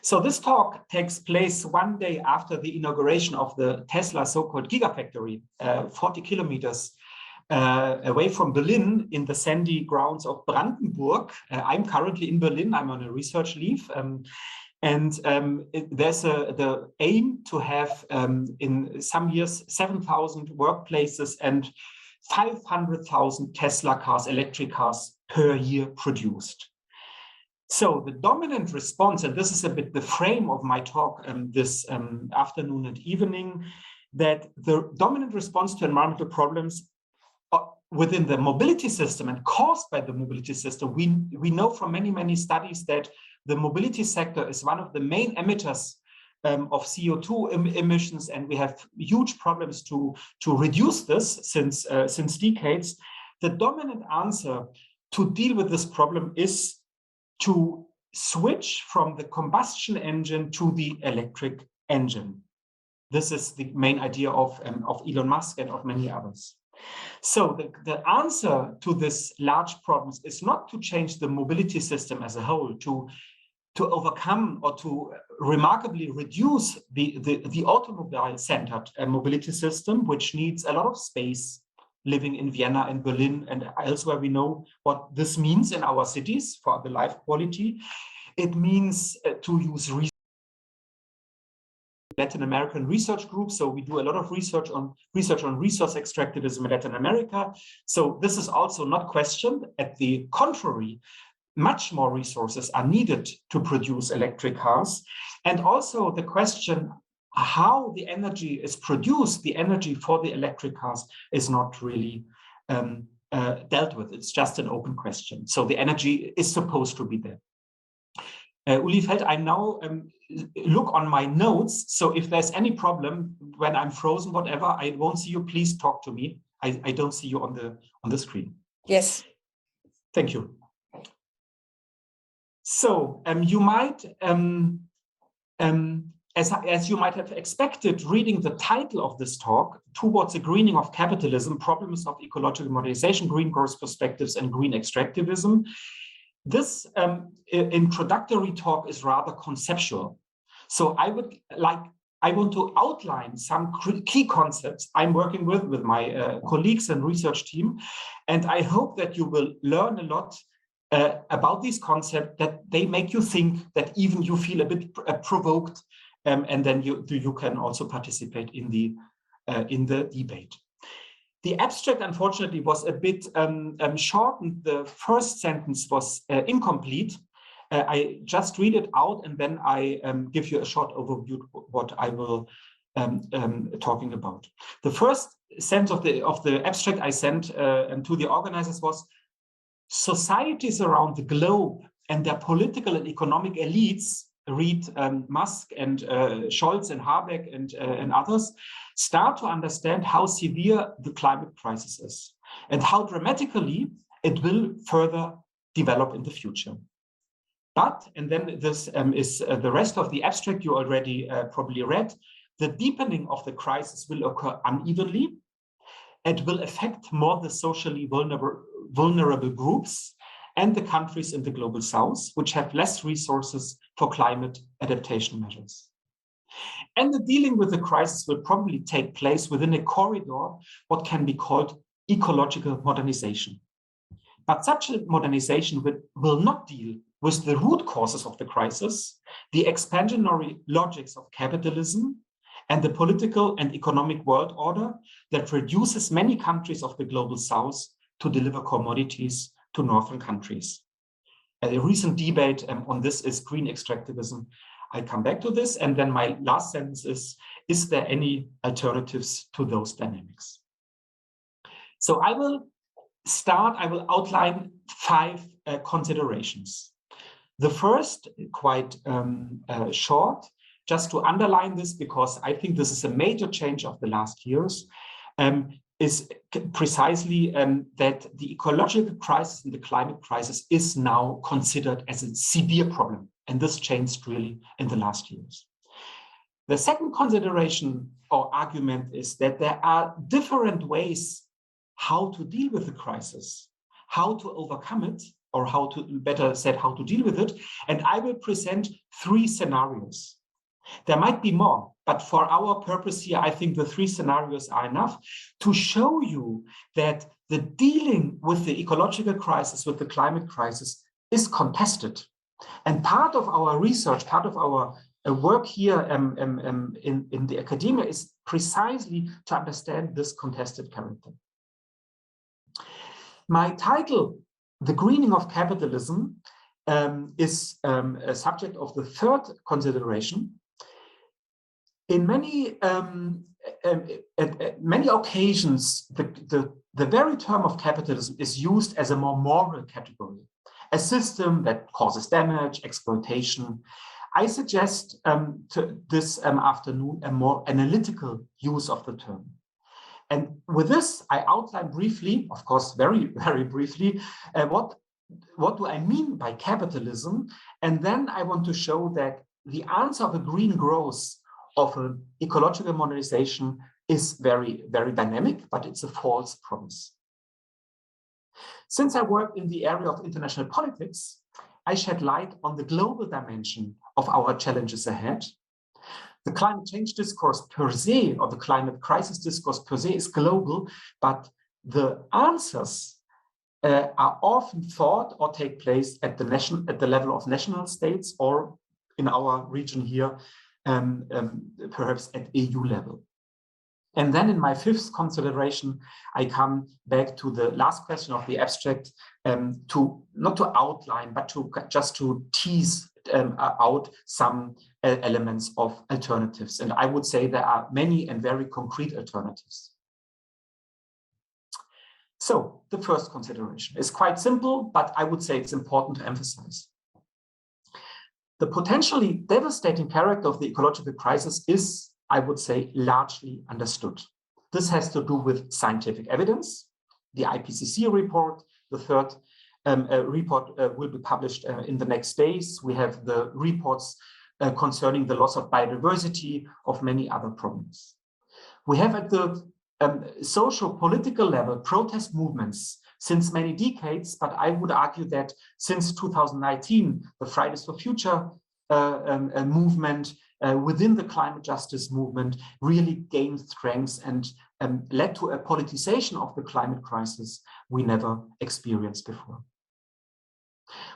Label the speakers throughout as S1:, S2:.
S1: So this talk takes place one day after the inauguration of the Tesla so-called Gigafactory, 40 kilometers away from Berlin in the sandy grounds of Brandenburg. I'm currently in Berlin. I'm on a research leave. There's the aim to have in some years 7,000 workplaces and 500,000 Tesla cars, electric cars per year produced. So the dominant response, and this is a bit the frame of my talk this afternoon and evening, that the dominant response to environmental problems within the mobility system and caused by the mobility system, we know from many, many studies that the mobility sector is one of the main emitters of CO2 emissions, and we have huge problems to reduce this since decades. The dominant answer to deal with this problem is to switch from the combustion engine to the electric engine. This is the main idea of Elon Musk and of many others. So the answer to this large problems is not to change the mobility system as a whole, to overcome or to remarkably reduce the automobile-centered mobility system, which needs a lot of space. Living in Vienna and Berlin and elsewhere, we know what this means in our cities for the life quality. It means to use Latin American research groups. So we do a lot of research on resource extractivism in Latin America. So this is also not questioned. At the contrary, much more resources are needed to produce electric cars. And also the question how the energy is produced, the energy for the electric cars is not really dealt with. It's just an open question. So the energy is supposed to be there. Uli Feld, I now look on my notes. So if there's any problem when I'm frozen, whatever, I won't see you. Please talk to me. I don't see you on the screen.
S2: Yes.
S1: Thank you. So you might as you might have expected, reading the title of this talk, Towards a Greening of Capitalism, Problems of Ecological Modernization, Green Growth Perspectives and Green Extractivism, this introductory talk is rather conceptual. So I want to outline some key concepts I'm working with my colleagues and research team, and I hope that you will learn a lot about these concepts, that they make you think, that even you feel a bit provoked, and then you can also participate in the debate. The abstract, unfortunately, was a bit shortened. The first sentence was incomplete. I just read it out, and then I give you a short overview of what I will talking about. The first sentence of the abstract I sent to the organizers was: societies around the globe and their political and economic elites, read Musk and Scholz and Habeck and others, start to understand how severe the climate crisis is and how dramatically it will further develop in the future. But, and then this is the rest of the abstract you already probably read, the deepening of the crisis will occur unevenly. It will affect more the socially vulnerable groups and the countries in the global south, which have less resources for climate adaptation measures. And the dealing with the crisis will probably take place within a corridor, what can be called ecological modernization. But such a modernization will not deal with the root causes of the crisis, the expansionary logics of capitalism, and the political and economic world order that reduces many countries of the global south to deliver commodities to northern countries. A recent debate on this is green extractivism. I come back to this, and then my last sentence is there any alternatives to those dynamics? So I will outline 5 considerations. The first, quite short, just to underline this, because I think this is a major change of the last years, is precisely that the ecological crisis and the climate crisis is now considered as a severe problem. And this changed really in the last years. The second consideration or argument is that there are different ways how to deal with the crisis, how to overcome it, or how to, better said, how to deal with it. And I will present 3 scenarios. There might be more, but for our purpose here, I think the 3 scenarios are enough to show you that the dealing with the ecological crisis, with the climate crisis, is contested. And part of our research, part of our work here in the academia is precisely to understand this contested character. My title, The Greening of Capitalism, is a subject of the 3rd consideration. In many occasions, the very term of capitalism is used as a more moral category, a system that causes damage, exploitation. I suggest to this afternoon a more analytical use of the term. And with this, I outline briefly, of course, very, very briefly, what do I mean by capitalism? And then I want to show that the answer of a green growth, of an ecological modernization, is very, very dynamic, but it's a false promise. Since I work in the area of international politics, I shed light on the global dimension of our challenges ahead. The climate change discourse per se, or the climate crisis discourse per se, is global, but the answers are often thought or take place at the level of national states, or in our region here, perhaps at EU level. And then in my 5th consideration, I come back to the last question of the abstract, not to outline, but just to tease out some elements of alternatives. And I would say there are many and very concrete alternatives. So the first consideration is quite simple, but I would say it's important to emphasize. The potentially devastating character of the ecological crisis is, I would say, largely understood. This has to do with scientific evidence. The IPCC report, the 3rd report will be published in the next days. We have the reports concerning the loss of biodiversity, of many other problems. We have at the social political level protest movements since many decades, but I would argue that since 2019, the Fridays for Future movement within the climate justice movement really gained strength and led to a politicization of the climate crisis we never experienced before.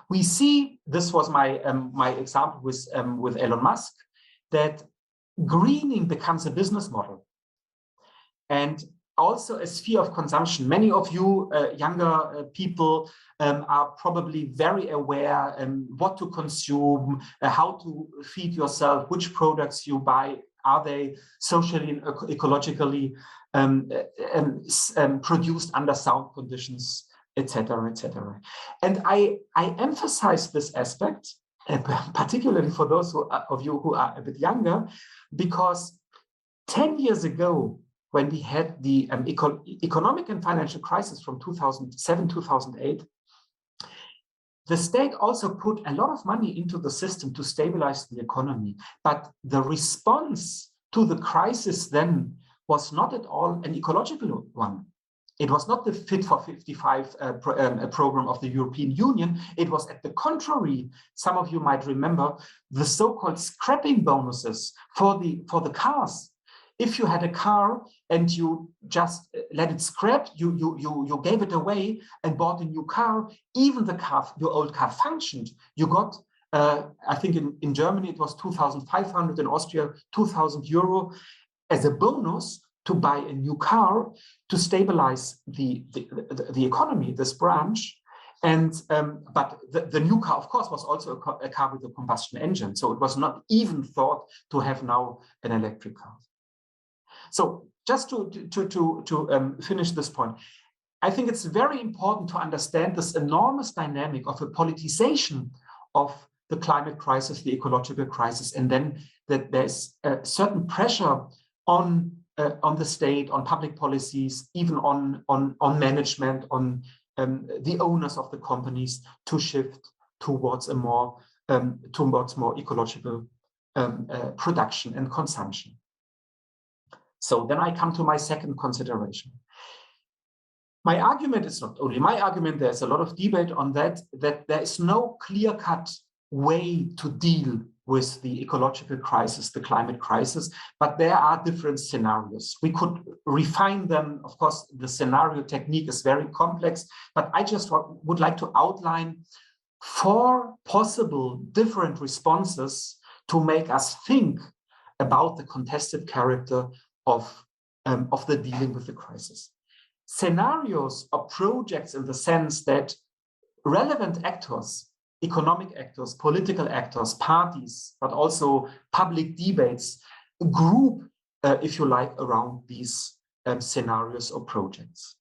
S1: We see, this was my example with Elon Musk, that greening becomes a business model and also a sphere of consumption. Many of you younger people are probably very aware what to consume, how to feed yourself, which products you buy, are they socially and ecologically produced under sound conditions, etc., etc. And I emphasize this aspect, particularly for those of you who are a bit younger, because 10 years ago, when we had the economic and financial crisis from 2007, 2008, the state also put a lot of money into the system to stabilize the economy. But the response to the crisis then was not at all an ecological one. It was not the Fit for 55 program of the European Union. It was, at the contrary, some of you might remember, the so-called scrapping bonuses for the cars. If you had a car and you just let it scrap, you gave it away and bought a new car, even the car, your old car functioned. You got, I think in Germany it was 2,500, in Austria 2,000 euro as a bonus to buy a new car to stabilize the economy, this branch. And but the new car, of course, was also a car with a combustion engine. So it was not even thought to have now an electric car. So just to finish this point, I think it's very important to understand this enormous dynamic of a politicization of the climate crisis, the ecological crisis, and then that there's a certain pressure on the state, on public policies, even on management, on the owners of the companies to shift towards a more ecological production and consumption. So then I come to my second consideration. My argument is not only my argument, there's a lot of debate on that there is no clear-cut way to deal with the ecological crisis, the climate crisis, but there are different scenarios. We could refine them. Of course, the scenario technique is very complex, but I just would like to outline 4 possible different responses to make us think about the contested character of the dealing with the crisis. Scenarios or projects in the sense that relevant actors, economic actors, political actors, parties, but also public debates, group, if you like, around these scenarios or projects.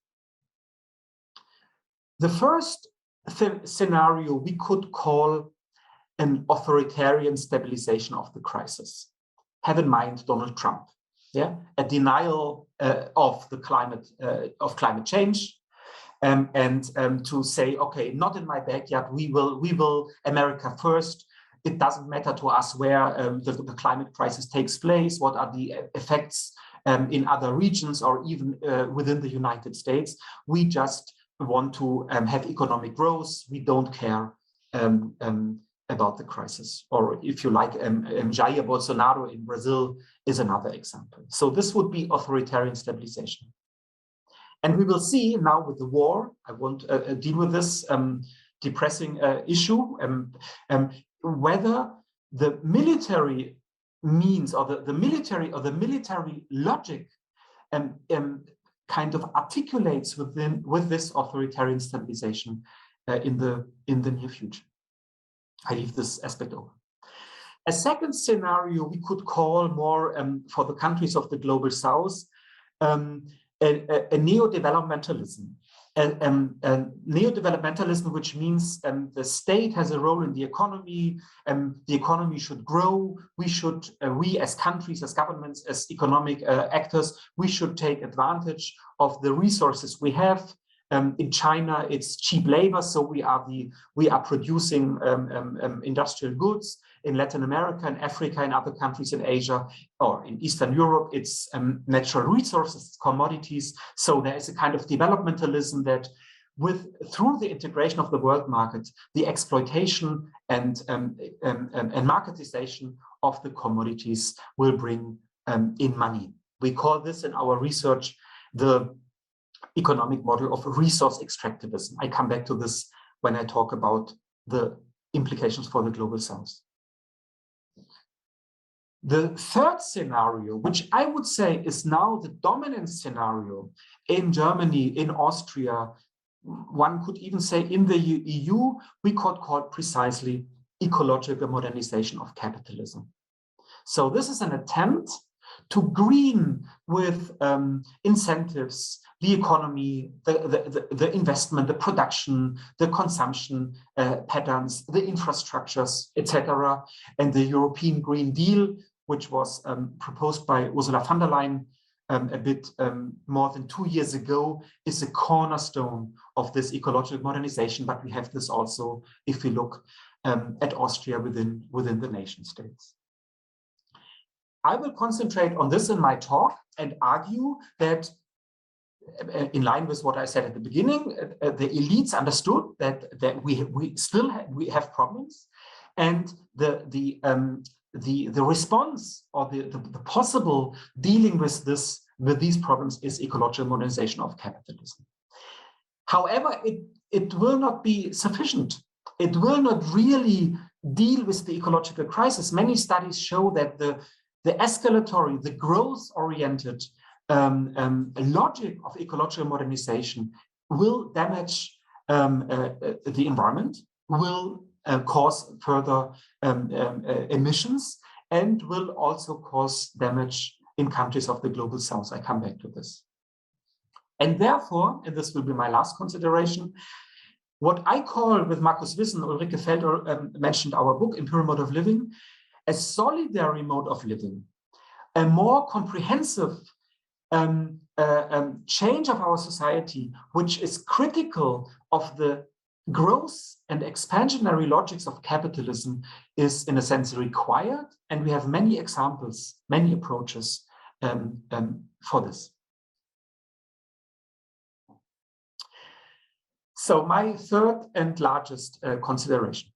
S1: The first scenario we could call an authoritarian stabilization of the crisis. Have in mind Donald Trump, yeah, a denial of the climate change, and to say, okay, not in my backyard. We will America first. It doesn't matter to us where the climate crisis takes place. What are the effects in other regions or even within the United States? We just want to have economic growth. We don't care about the crisis. Or if you like, Jair Bolsonaro in Brazil is another example. So this would be authoritarian stabilization. And we will see now with the war, I won't deal with this depressing issue, whether the military means or the military logic kind of articulates with this authoritarian stabilization in the near future. I leave this aspect over. A second scenario we could call more for the countries of the global south, a neodevelopmentalism. Neodevelopmentalism, which means the state has a role in the economy, the economy should grow, we as countries, as governments, as economic actors, we should take advantage of the resources we have. In China, it's cheap labor, so we are producing industrial goods. In Latin America, in Africa, in other countries in Asia, or in Eastern Europe, it's natural resources, commodities. So there is a kind of developmentalism that through the integration of the world market, the exploitation and marketization of the commodities will bring in money. We call this in our research the economic model of resource extractivism. I come back to this when I talk about the implications for the global south. The third scenario, which I would say is now the dominant scenario in Germany, in Austria, one could even say in the EU, we could call precisely ecological modernization of capitalism. So this is an attempt to green with incentives, the economy, the investment, the production, the consumption patterns, the infrastructures, etc. And the European Green Deal, which was proposed by Ursula von der Leyen a bit more than 2 years ago, is a cornerstone of this ecological modernization. But we have this also if we look at Austria within the nation states. I will concentrate on this in my talk and argue that, in line with what I said at the beginning, the elites understood that we still have problems, and the response or the possible dealing with these problems is ecological modernization of capitalism. However, it will not be sufficient. It will not really deal with the ecological crisis. Many studies show that the escalatory, the growth-oriented logic of ecological modernization will damage the environment, will cause further emissions, and will also cause damage in countries of the global south. I come back to this. And therefore, and this will be my last consideration, what I call, with Markus Wissen, Ulrike Felder mentioned our book, Imperial Mode of Living, a solidary mode of living, a more comprehensive change of our society, which is critical of the growth and expansionary logics of capitalism, is in a sense required. And we have many examples, many approaches for this. So my third and largest consideration.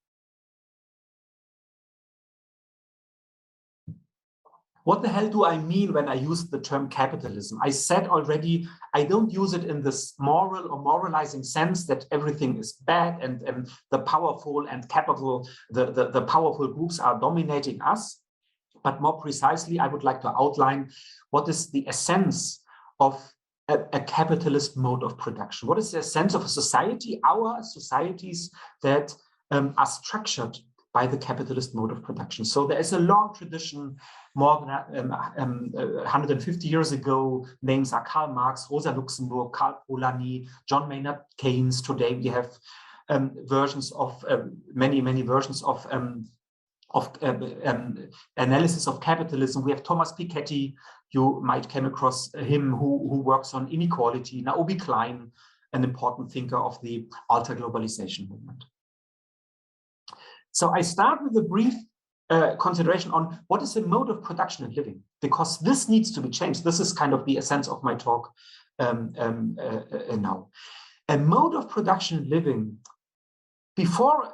S1: What the hell do I mean when I use the term capitalism? I said already, I don't use it in this moral or moralizing sense that everything is bad and the powerful and capital, the powerful groups are dominating us. But more precisely, I would like to outline what is the essence of a capitalist mode of production. What is the essence of a society, our societies that are structured by the capitalist mode of production? So there is a long tradition, more than 150 years ago. Names are Karl Marx, Rosa Luxemburg, Karl Polanyi, John Maynard Keynes. Today we have versions of many versions of analysis of capitalism. We have Thomas Piketty, you might come across him, who works on inequality. Naomi Klein, an important thinker of the alter globalization movement. So I start with a brief consideration on what is a mode of production and living, because this needs to be changed. This is kind of the essence of my talk now. A mode of production and living, before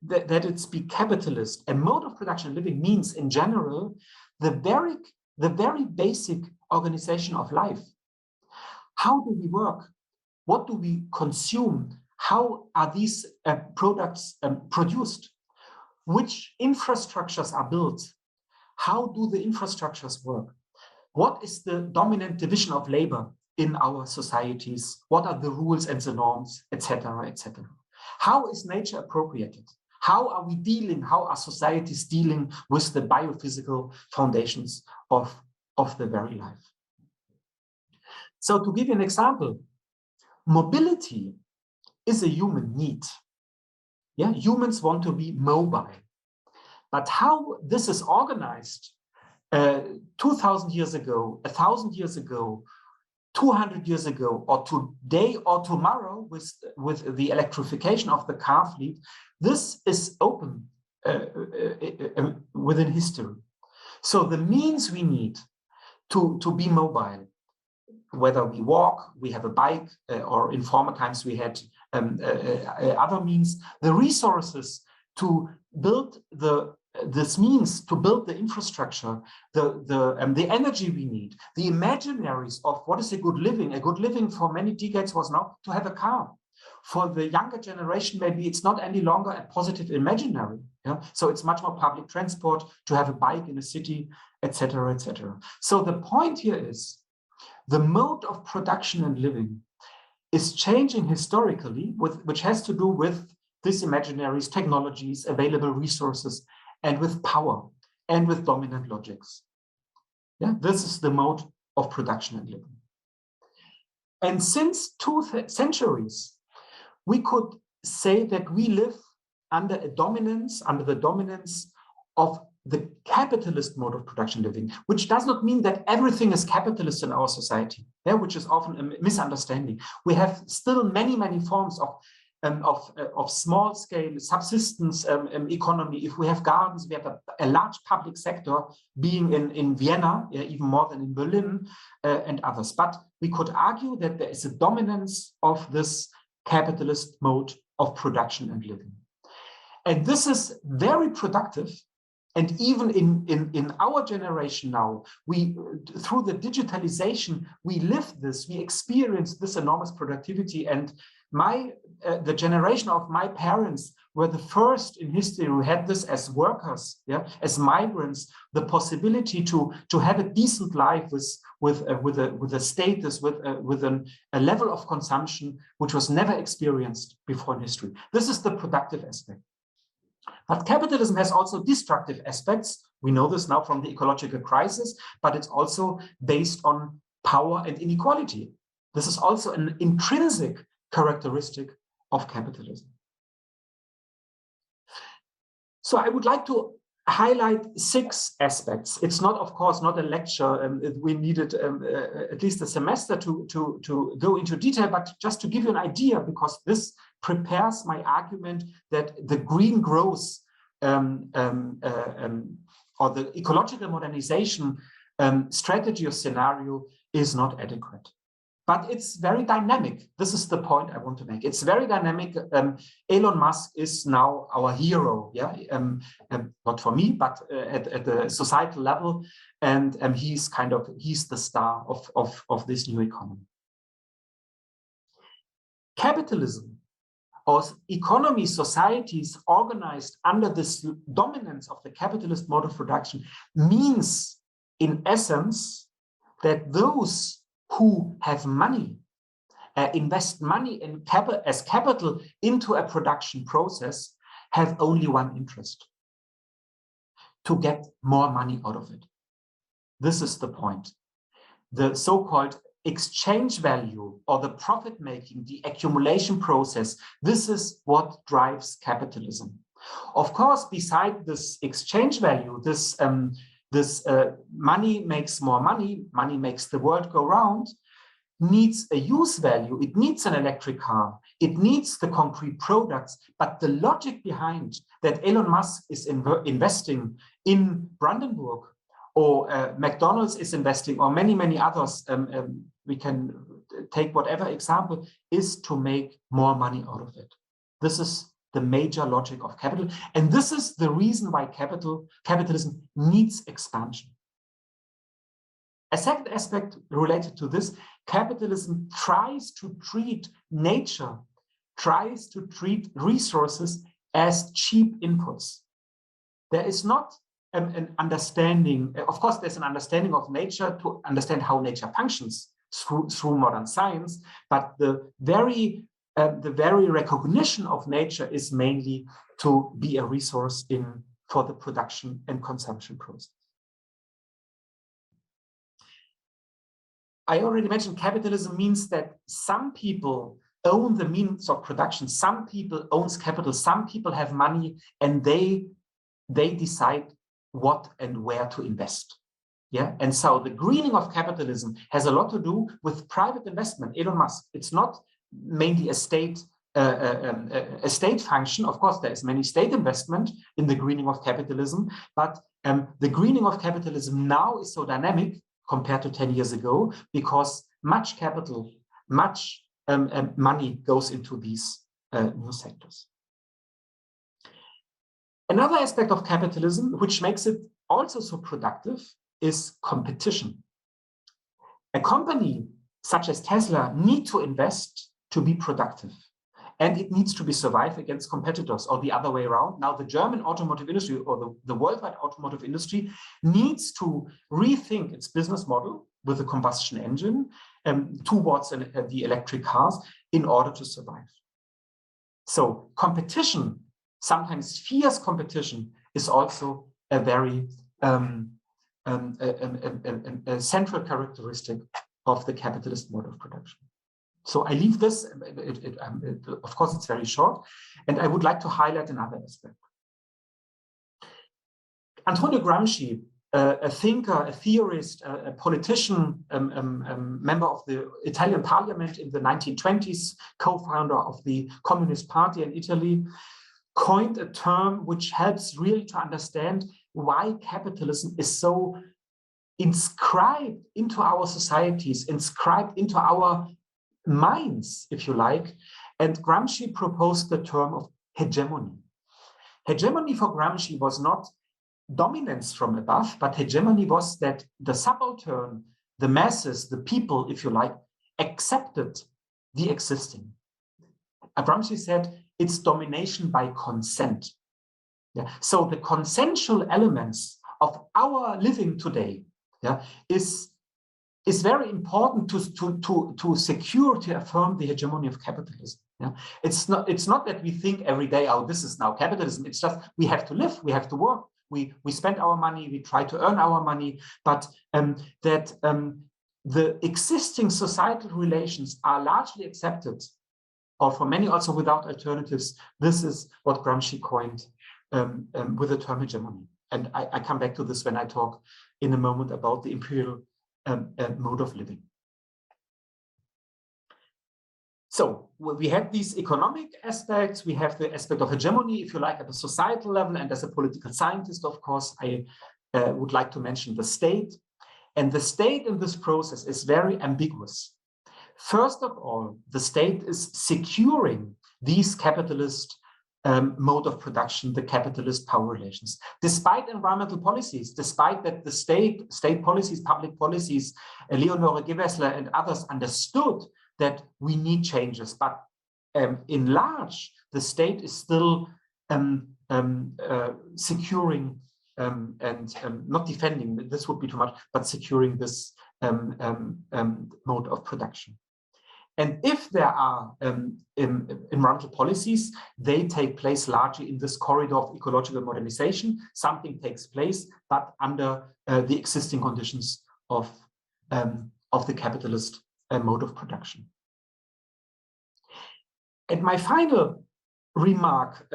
S1: that it's be capitalist, a mode of production and living means in general the very basic organization of life. How do we work? What do we consume? How are these products produced? Which infrastructures are built? How do the infrastructures work? What is the dominant division of labor in our societies? What are the rules and the norms, etc., etc.? How is nature appropriated? How are we dealing, how are societies dealing with the biophysical foundations of the very life? So to give you an example, mobility is a human need. Yeah, humans want to be mobile. But how this is organized 2,000 years ago, 1,000 years ago, 200 years ago, or today or tomorrow with the electrification of the car fleet, this is open within history. So the means we need to be mobile, whether we walk, we have a bike, or in former times we had other means, the resources to build this means to build the infrastructure, the energy we need, the imaginaries of what is a good living. A good living for many decades was not to have a car. For the younger generation, maybe it's not any longer a positive imaginary. Yeah? So it's much more public transport, to have a bike in a city, etc., etc. So the point here is the mode of production and living is changing historically, which has to do with these imaginaries, technologies, available resources, and with power and with dominant logics. Yeah, this is the mode of production and living. And since 2 centuries, we could say that we live under the dominance of the capitalist mode of production living, which does not mean that everything is capitalist in our society, yeah, which is often a misunderstanding. We have still many forms of small scale subsistence economy. If we have gardens, we have a large public sector, being in Vienna, even more than in Berlin, and others. But we could argue that there is a dominance of this capitalist mode of production and living. And this is very productive. And even in our generation now, through the digitalization, we live this, we experience this enormous productivity. And the generation of my parents were the first in history who had this as workers, yeah, as migrants, the possibility to have a decent life with a status, with a level of consumption which was never experienced before in history. This is the productive aspect. But capitalism has also destructive aspects. We know this now from the ecological crisis, but it's also based on power and inequality. This is also an intrinsic characteristic of capitalism. So I would like to highlight 6 aspects. It's not, of course, not a lecture. We needed at least a semester to go into detail, but just to give you an idea, because this prepares my argument that the green growth or the ecological modernization strategy or scenario is not adequate. but it's very dynamic. This is the point I want to make. It's very dynamic. Elon Musk is now our hero, yeah, not for me, but at the societal level, and he's the star of this new economy. Capitalism, or economy, societies organized under this dominance of the capitalist mode of production, means in essence that those who have money invest money as capital into a production process have only one interest: to get more money out of it. This is the point. The so-called exchange value, or the profit making, the accumulation process, this is what drives capitalism. Of course, beside this exchange value, this money makes more money, money makes the world go round, needs a use value. It needs an electric car, it needs the concrete products, but the logic behind that Elon Musk is investing in Brandenburg, or McDonald's is investing, or many others, we can take whatever example, is to make more money out of it. This is the major logic of capital, and this is the reason why capitalism needs expansion. A second aspect related to this, capitalism tries to treat nature, tries to treat resources as cheap inputs. There is not an understanding, of course, there's an understanding of nature to understand how nature functions through modern science, but the very recognition of nature is mainly to be a resource for the production and consumption process. I already mentioned capitalism means that some people own the means of production, some people own capital, some people have money, and they decide what and where to invest. Yeah, and so the greening of capitalism has a lot to do with private investment. Elon Musk, it's not mainly a state function. Of course, there is many state investment in the greening of capitalism, but the greening of capitalism now is so dynamic compared to 10 years ago, because much capital, much money goes into these new sectors. Another aspect of capitalism, which makes it also so productive, is competition. A company such as Tesla needs to invest to be productive, and it needs to be survive against competitors, or the other way around. Now the German automotive industry, or the worldwide automotive industry, needs to rethink its business model with a combustion engine towards the electric cars in order to survive. So competition, sometimes fierce competition, is also a very a central characteristic of the capitalist mode of production. So I leave this, of course it's very short, and I would like to highlight another aspect. Antonio Gramsci, a thinker, a theorist, a politician, member of the Italian parliament in the 1920s, co-founder of the Communist Party in Italy, coined a term which helps really to understand why capitalism is so inscribed into our societies, inscribed into our minds, if you like. And Gramsci proposed the term of hegemony. Hegemony for Gramsci was not dominance from above, but hegemony was that the subaltern, the masses, the people, if you like, accepted the existing. Gramsci said it's domination by consent. Yeah. So the consensual elements of our living today, yeah, is very important to secure, to affirm the hegemony of capitalism. Yeah. It's not that we think every day, oh, this is now capitalism. It's just we have to live, we have to work, we spend our money, we try to earn our money, but the existing societal relations are largely accepted, or for many also without alternatives. This is what Gramsci coined with the term hegemony. And I come back to this when I talk in a moment about the imperial mode of living. So we have these economic aspects, we have the aspect of hegemony, if you like, at the societal level, and as a political scientist, of course, I would like to mention the state. And the state in this process is very ambiguous. First of all, the state is securing these capitalist mode of production, the capitalist power relations. Despite environmental policies, despite that the state policies, public policies, Leonore Gewessler and others understood that we need changes, but in large, the state is still securing and not defending, this would be too much, but securing this mode of production. And if there are environmental policies, they take place largely in this corridor of ecological modernization. Something takes place, but under the existing conditions of the capitalist mode of production. And my final remark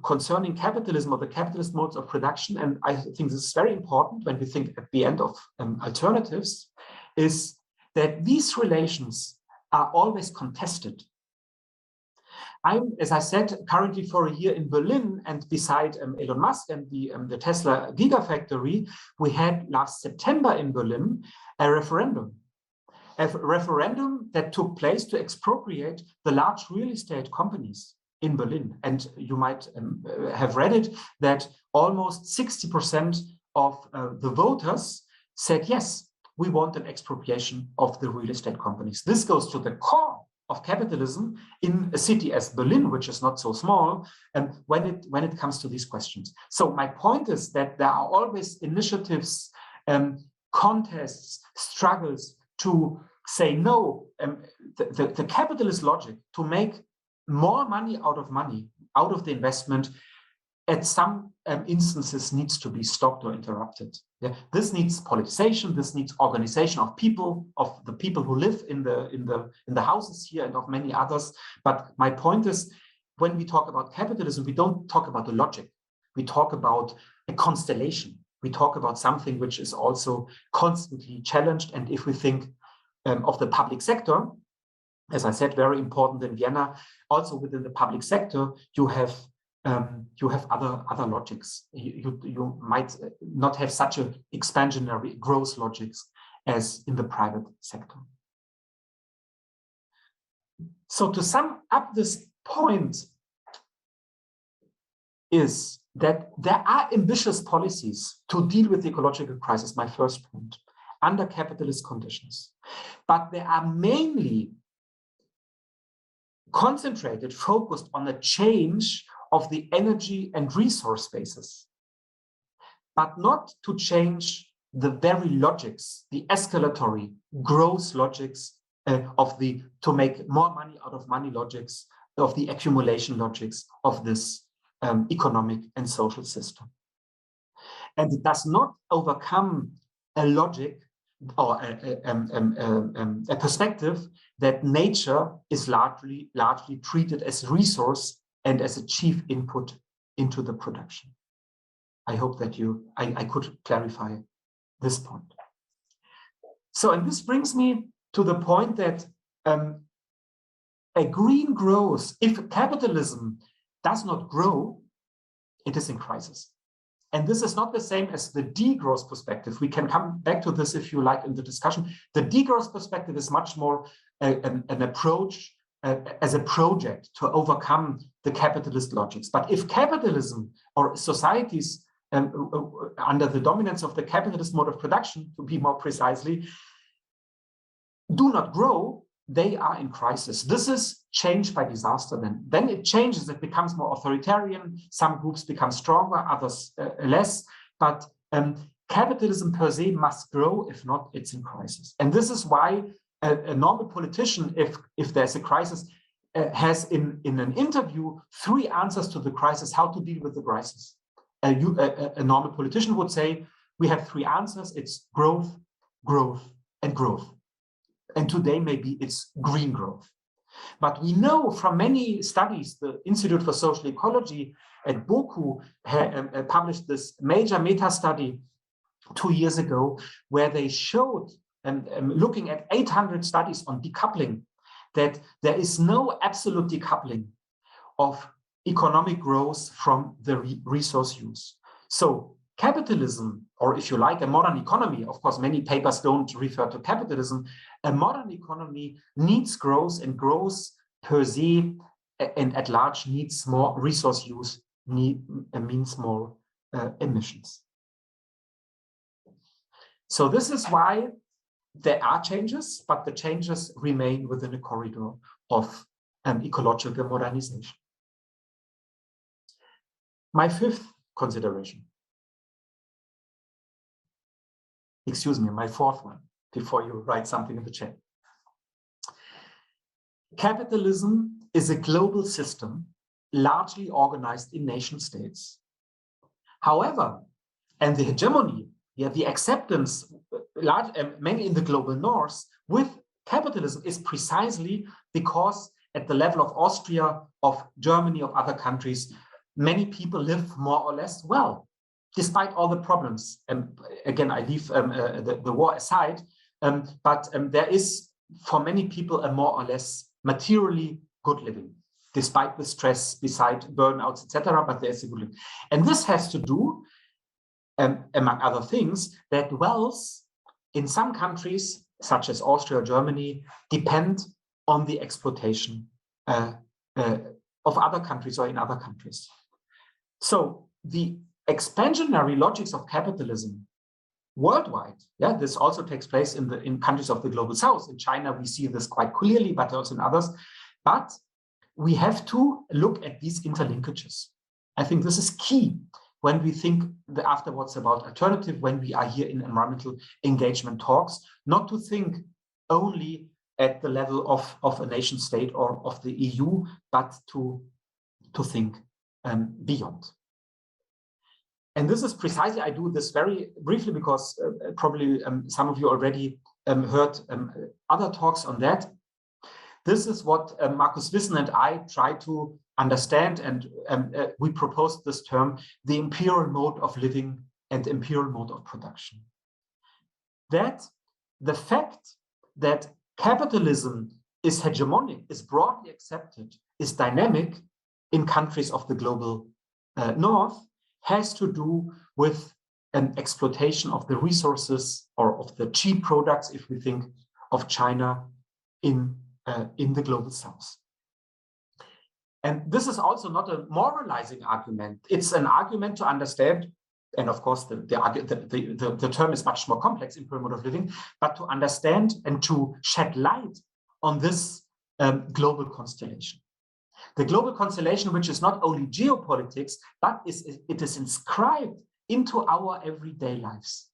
S1: concerning capitalism or the capitalist modes of production, and I think this is very important when we think at the end of alternatives, is that these relations are always contested. I'm, as I said, currently for a year in Berlin, and beside Elon Musk and the Tesla Gigafactory, we had last September in Berlin a referendum that took place to expropriate the large real estate companies in Berlin. And you might have read it, that almost 60% of the voters said, yes, we want an expropriation of the real estate companies. This goes to the core of capitalism in a city as Berlin, which is not so small, when it comes to these questions. So my point is that there are always initiatives, contests, struggles to say no, the capitalist logic to make more money out of the investment, at some instances needs to be stopped or interrupted. Yeah? This needs politicization. This needs organization of people, of the people who live in the houses here and of many others. But my point is, when we talk about capitalism, we don't talk about the logic. We talk about a constellation. We talk about something which is also constantly challenged. And if we think of the public sector, as I said, very important in Vienna, also within the public sector, you have other logics. You might not have such an expansionary growth logics as in the private sector. So to sum up this point is that there are ambitious policies to deal with the ecological crisis, my first point, under capitalist conditions. But they are mainly concentrated, focused on the change of the energy and resource bases, but not to change the very logics, the escalatory growth logics to make more money out of money logics, of the accumulation logics of this economic and social system. And it does not overcome a logic or a perspective that nature is largely treated as resource and as a chief input into the production. I hope that I could clarify this point. So, and this brings me to the point that a green growth, if capitalism does not grow, it is in crisis. And this is not the same as the degrowth perspective. We can come back to this if you like in the discussion. The degrowth perspective is much more an approach as a project to overcome the capitalist logics. But if capitalism or societies under the dominance of the capitalist mode of production, to be more precisely, do not grow, they are in crisis. This is change by disaster then it changes, it becomes more authoritarian, some groups become stronger, others less, but capitalism per se must grow, if not, it's in crisis. And this is why a normal politician, if there's a crisis, has in an interview 3 answers to the crisis, how to deal with the crisis. A normal politician would say, we have 3 answers, it's growth, growth, and growth. And today, maybe it's green growth. But we know from many studies, the Institute for Social Ecology at BOKU published this major meta-study 2 years ago, where they showed, looking at 800 studies on decoupling, that there is no absolute decoupling of economic growth from the resource use. So capitalism, or if you like, a modern economy, of course, many papers don't refer to capitalism, a modern economy needs growth, and growth per se and at large needs more resource use, means more emissions. So this is why there are changes, but the changes remain within a corridor of ecological modernization. My fifth consideration. Excuse me, my fourth one, before you write something in the chat. Capitalism is a global system largely organized in nation states. However, and the hegemony, the acceptance, mainly in the global north, with capitalism is precisely because at the level of Austria, of Germany, of other countries, many people live more or less well, despite all the problems. And again, I leave the war aside, but there is, for many people, a more or less materially good living, despite the stress, beside burnouts, etc. But there is a good living. And this has to do, among other things, that wealth in some countries, such as Austria or Germany, depend on the exploitation of other countries or in other countries. So the expansionary logics of capitalism worldwide, this also takes place in countries of the global south. In China, we see this quite clearly, but also in others. But we have to look at these interlinkages. I think this is key when we think afterwards about alternative, when we are here in environmental engagement talks, not to think only at the level of a nation state or of the EU, but to think beyond. And this is precisely, I do this very briefly because probably some of you already heard other talks on that. This is what Markus Wissen and I try to understand, and we proposed this term, the imperial mode of living and imperial mode of production. That the fact that capitalism is hegemonic, is broadly accepted, is dynamic in countries of the global north, has to do with an exploitation of the resources or of the cheap products, if we think of China in the global south. And this is also not a moralizing argument. It's an argument to understand, and of course the term is much more complex, imperial mode of living, but to understand and to shed light on this global constellation. The global constellation, which is not only geopolitics, but it is inscribed into our everyday lives,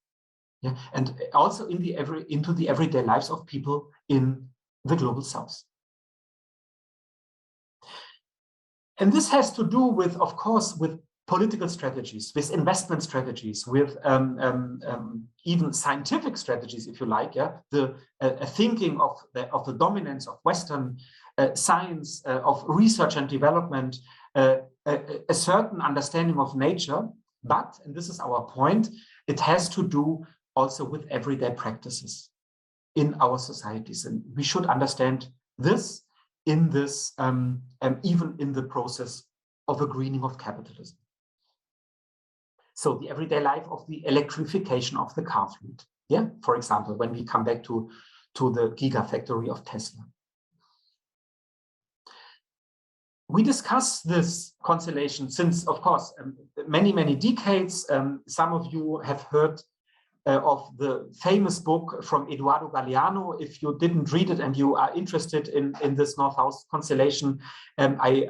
S1: and also into the everyday lives of people in the global south. And this has to do with, of course, with political strategies, with investment strategies, with even scientific strategies, if you like, the thinking of the dominance of Western science, of research and development, a certain understanding of nature. But, and this is our point, it has to do also with everyday practices in our societies. And we should understand this in this, even in the process of a greening of capitalism. So the everyday life of the electrification of the car fleet. For example, when we come back to the gigafactory of Tesla. We discuss this constellation since, of course, many, many decades. Some of you have heard of the famous book from Eduardo Galeano. If you didn't read it and you are interested in this North-South constellation, I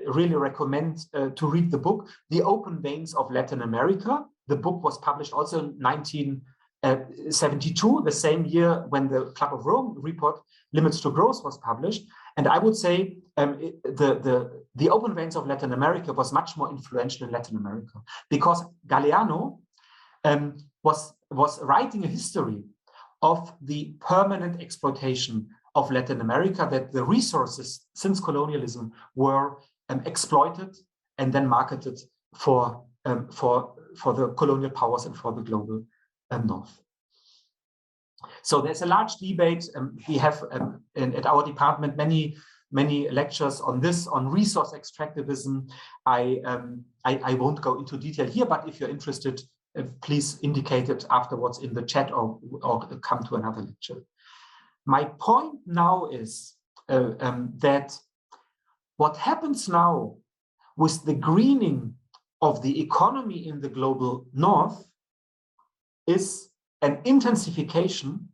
S1: really recommend to read the book, The Open Veins of Latin America. The book was published also in 1972, the same year when the Club of Rome report, Limits to Growth, was published. And I would say the Open Veins of Latin America was much more influential in Latin America, because Galeano was writing a history of the permanent exploitation of Latin America, that the resources since colonialism were exploited and then marketed for the colonial powers and for the global north. So there's a large debate. We have at our department many many lectures on this, on resource extractivism. I won't go into detail here, but if you're interested, please indicate it afterwards in the chat or come to another lecture. My point now is that what happens now with the greening of the economy in the global north is an intensification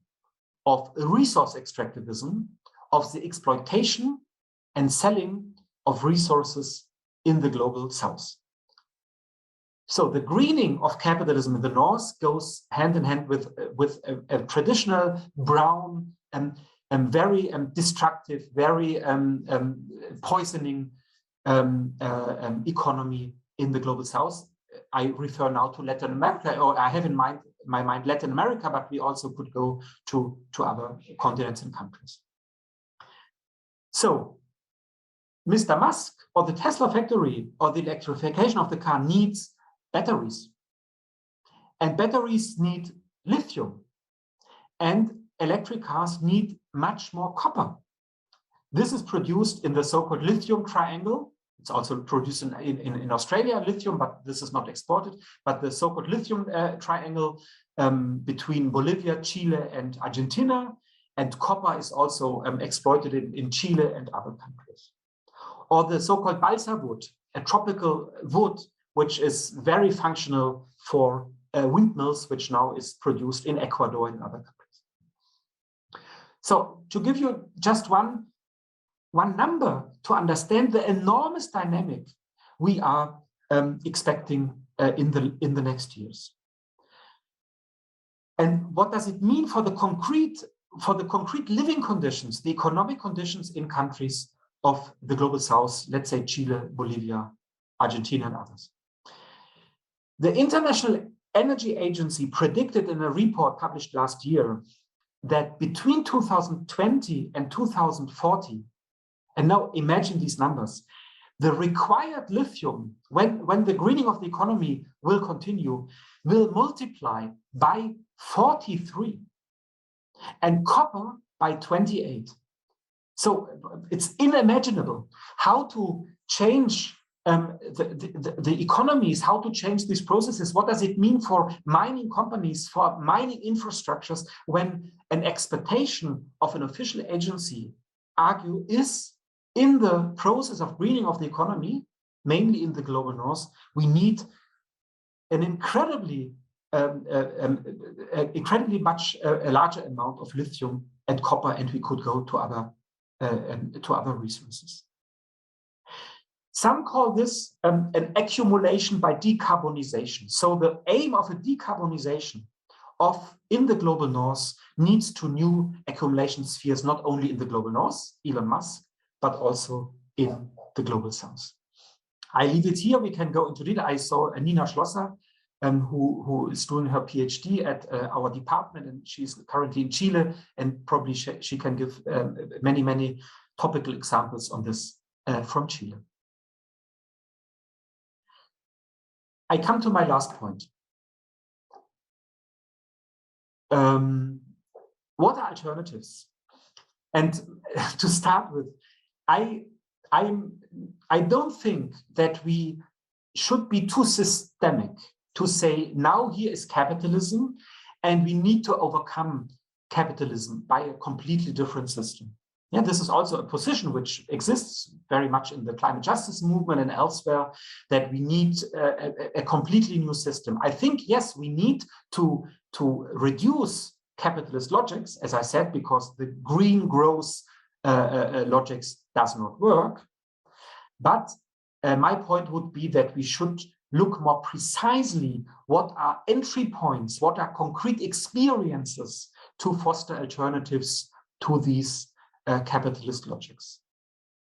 S1: of resource extractivism, of the exploitation and selling of resources in the global south. So the greening of capitalism in the north goes hand in hand with a traditional brown and very destructive, very poisoning economy in the global south. I refer now to Latin America, or I have in my mind Latin America, but we also could go to other continents and countries. So Mr. Musk or the Tesla factory or the electrification of the car needs batteries. And batteries need lithium. And electric cars need much more copper. This is produced in the so-called lithium triangle. It's also produced in Australia, lithium, but this is not exported. But the so-called lithium triangle between Bolivia, Chile, and Argentina. And copper is also exploited in Chile and other countries. Or the so-called balsa wood, a tropical wood, which is very functional for windmills, which now is produced in Ecuador and other countries. So to give you just one number to understand the enormous dynamic we are expecting in the next years. And what does it mean for the concrete living conditions, the economic conditions in countries of the global south, let's say Chile, Bolivia, Argentina, and others? The International Energy Agency predicted in a report published last year that between 2020 and 2040, and now imagine these numbers, the required lithium, when the greening of the economy will continue, will multiply by 43 and copper by 28. So it's unimaginable how to change the economies, how to change these processes. What does it mean for mining companies, for mining infrastructures, when an expectation of an official agency argue is in the process of greening of the economy, mainly in the global north, we need an incredibly much larger amount of lithium and copper, and we could go to other resources. Some call this an accumulation by decarbonization. So the aim of a decarbonization in the global north needs to new accumulation spheres, not only in the global north, Elon Musk, but also in the global south. I leave it here. We can go into detail. I saw Nina Schlosser, who is doing her PhD at our department, and she's currently in Chile, and probably she can give many topical examples on this from Chile. I come to my last point. What are alternatives? And to start with, I don't think that we should be too systemic to say now here is capitalism and we need to overcome capitalism by a completely different system. Yeah, this is also a position which exists very much in the climate justice movement and elsewhere, that we need a completely new system. I think, yes, we need to reduce capitalist logics, as I said, because the green growth logics does not work. But my point would be that we should look more precisely what are entry points, what are concrete experiences to foster alternatives to these capitalist logics.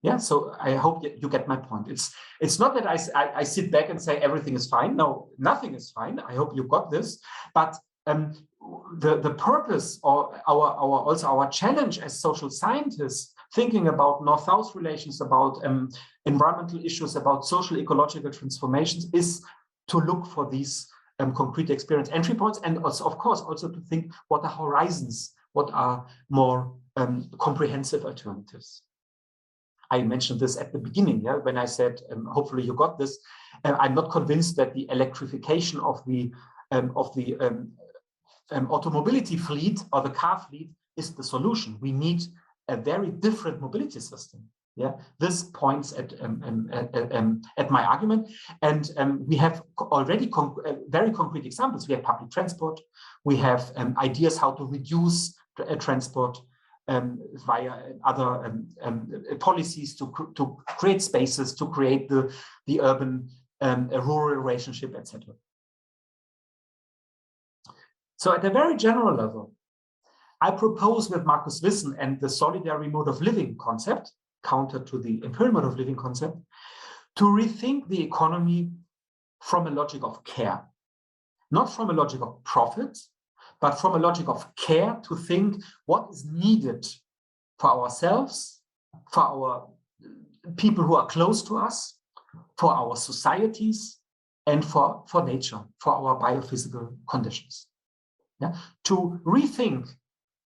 S1: Yeah, so I hope that you get my point. It's not that I sit back and say everything is fine. No, nothing is fine. I hope you got this. But the purpose or our challenge as social scientists, thinking about North-South relations, about environmental issues, about social ecological transformations, is to look for these concrete experience entry points, and also, of course, also to think what are horizons, what are more comprehensive alternatives. I mentioned this at the beginning, yeah, when I said, hopefully you got this. I'm not convinced that the electrification of the automobility fleet or the car fleet is the solution. We need a very different mobility system. Yeah, this points at my argument, and we have already very concrete examples. We have public transport. We have ideas how to reduce transport via other policies to create spaces, to create the urban rural relationship, etc. So at a very general level, I propose with Marcus Wissen and the solidary mode of living concept, counter to the imperial mode of living concept, to rethink the economy from a logic of care, not from a logic of profit, but from a logic of care, to think what is needed for ourselves, for our people who are close to us, for our societies, and for nature, for our biophysical conditions. Yeah? To rethink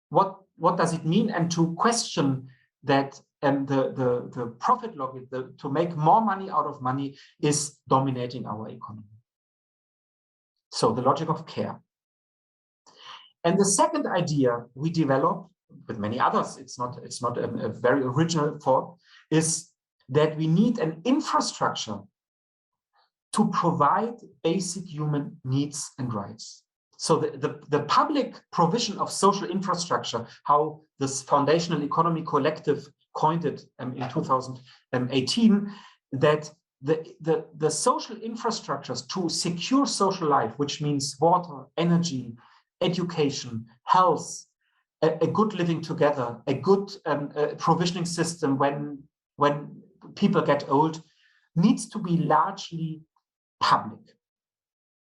S1: what does it mean, and to question that the profit logic, to make more money out of money, is dominating our economy. So the logic of care. And the second idea we develop, with many others, it's not a very original thought, is that we need an infrastructure to provide basic human needs and rights. So the public provision of social infrastructure, how this foundational economy collective coined it in 2018, that the social infrastructures to secure social life, which means water, energy, education, health, a good living together, a good provisioning system when people get old, needs to be largely public,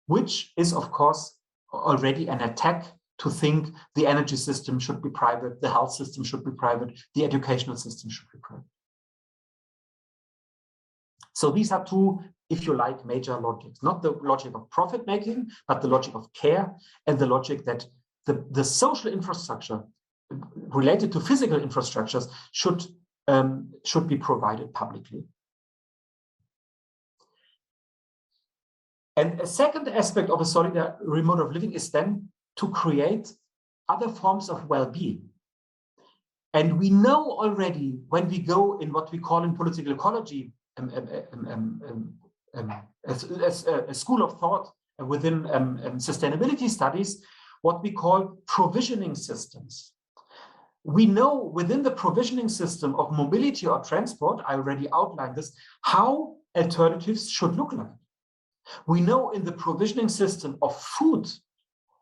S1: which is, of course, already an attack to think the energy system should be private, the health system should be private, the educational system should be private. So these are two, if you like, major logics, not the logic of profit making, but the logic of care, and the logic that the social infrastructure related to physical infrastructures should be provided publicly. And a second aspect of a solidary mode of living is then to create other forms of well-being. And we know already, when we go in what we call in political ecology, a school of thought within sustainability studies, what we call provisioning systems. We know within the provisioning system of mobility or transport, I already outlined this, how alternatives should look like. We know in the provisioning system of food,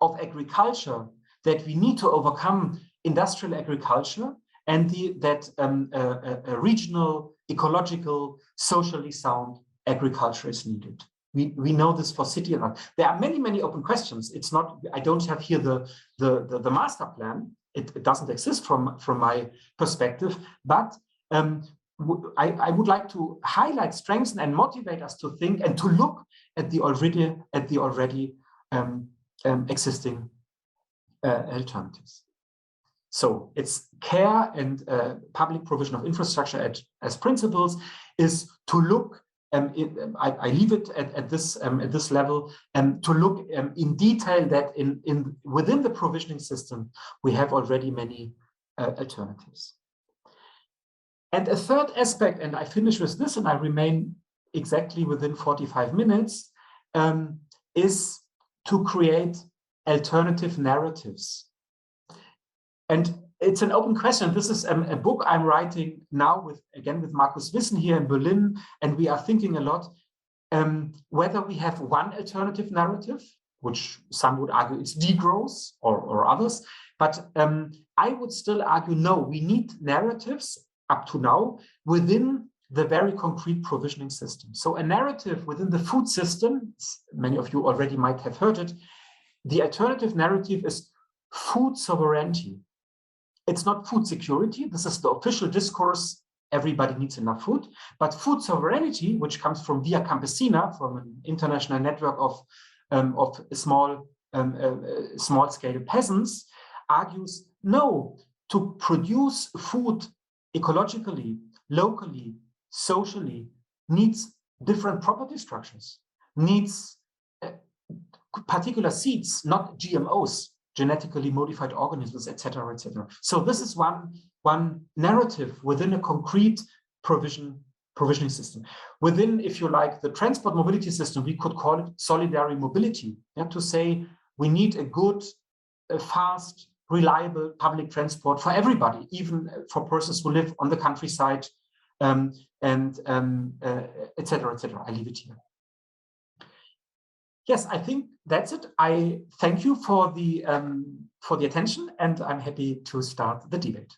S1: of agriculture, that we need to overcome industrial agriculture, and that a regional, ecological, socially sound agriculture is needed. We know this for city and land. There are many, many open questions. It's not, I don't have here the master plan. It doesn't exist from my perspective, but I would like to highlight, strengthen, and motivate us to think and to look at the already existing alternatives. So it's care and public provision of infrastructure as principles is to look. I leave it at this level, to look in detail that within the provisioning system we have already many alternatives. And a third aspect, and I finish with this, and I remain exactly within 45 minutes, is to create alternative narratives. And it's an open question. This is a book I'm writing now with Marcus Wissen here in Berlin, and we are thinking a lot whether we have one alternative narrative, which some would argue it's degrowth or others, but I would still argue no, we need narratives up to now within the very concrete provisioning system. So a narrative within the food system, many of you already might have heard it, the alternative narrative is food sovereignty. It's not food security. This is the official discourse. Everybody needs enough food. But food sovereignty, which comes from Via Campesina, from an international network of small-scale peasants, argues no, to produce food ecologically, locally, socially, needs different property structures, needs particular seeds, not GMOs, genetically modified organisms, etc., etc. So this is one narrative within a concrete provisioning system. Within, if you like, the transport mobility system, we could call it solidary mobility, to say we need a good, fast, reliable public transport for everybody, even for persons who live on the countryside, etc., etc. I leave it here. Yes, I think that's it. I thank you for the attention, and I'm happy to start the debate.